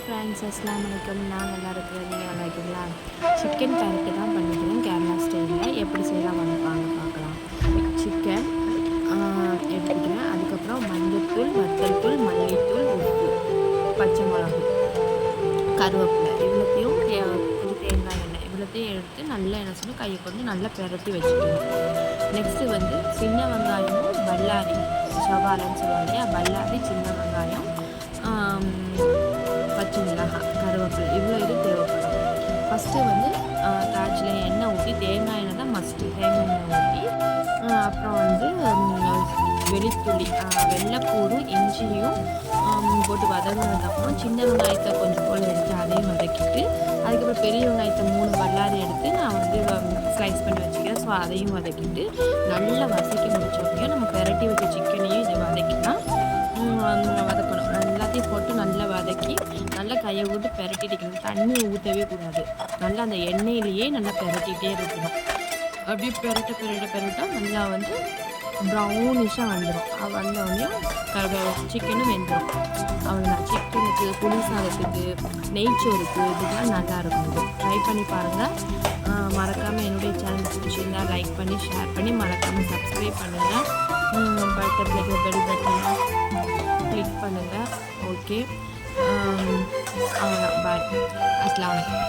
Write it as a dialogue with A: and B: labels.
A: Friends அஸ்ஸலாமு அலைக்கும். நான் நல்லா இருக்கிறேன், நீங்கள் நல்லா இருக்கீங்களா? சிக்கன் கேரட்டு தான் பண்ணிக்கிறேன் கேரளா ஸ்டைலில். எப்படி செய்யலாம் வாங்க பார்க்கலாம். சிக்கன் எடுத்துக்கிறேன். அதுக்கப்புறம் மஞ்சள்தூள், வத்தல் தூள், மல்லித்தூள், உப்பு, பச்சை மிளகு, கருவேப்பிலை இவ்வளோத்தையும் கொஞ்சம் தேங்காய் எண்ணெய் இவ்வளோத்தையும் எடுத்து நல்லா என்ன சொல்லி கையை கொண்டு நல்லா பிரட்டி வச்சுக்கணும். நெக்ஸ்ட்டு வந்து சின்ன வெங்காயமும் பல்லாரி சவாலன்னு சொல்லுவாங்க இல்லையா, பல்லாரி சின்ன வெங்காயம், பச்சை மிளகாய், கருவேப்பிலை இவ்வளோ இது தேவைப்படும். ஃபஸ்ட்டு வந்து காய்ச்சில் எண்ணெய் ஊற்றி தேங்காய் எண்ணெய் தான் மஸ்ட்டு. தேங்காய் எண்ணெய் ஊற்றி அப்புறம் வந்து வெளுத்துள்ளி, வெள்ளைப்பூடும் இஞ்சியும் போட்டு வதங்கினதுக்கப்புறம் சின்ன வெங்காயத்தை கொஞ்சம் போல் எடுத்து அதையும் வதக்கிட்டு, அதுக்கப்புறம் பெரிய வெங்காயத்தை 3 பல்லாரி எடுத்து நான் வந்து ஸ்லைஸ் பண்ணி வச்சுக்கிறேன். ஸோ அதையும் வதக்கிட்டு நல்லா வதக்கி முடிச்சோடனே நம்ம பெரட்டி வச்ச சிக்கனையும் இதை வதக்கினா வதக்கணும். எல்லாத்தையும் போட்டு நல்லா வதக்கி நல்லா கையை விட்டு பெரட்டிட்டு தண்ணியை ஊற்றவே கூடாது. நல்லா அந்த எண்ணெயிலேயே நல்லா பெரட்டிகிட்டே இருக்கணும். அப்படியே பெரட்ட நல்லா வந்து ப்ரௌனிஷாக வந்துடும். வந்தோடனே சிக்கனும் வெந்துடும். அவ்வளோதான். சிக்கனுக்கு, புளி சாதத்துக்கு, நெய்ச்சோறுக்கு இதுக்கெல்லாம் நல்லாயிருக்கும். இது ட்ரை பண்ணி பாருங்கள். மறக்காமல் என்னுடைய சேனல் பிடிச்சிருந்தால் லைக் பண்ணி ஷேர் பண்ணி மறக்காமல் சப்ஸ்கிரைப் பண்ணுங்கள். பட்டனில் இருக்கிற பெல் பட்டனை கிளிக் பண்ணுங்கள். ஓகே, அவ்வளோதான். பாய். அஸ்ஸலாமு அலைக்கும்.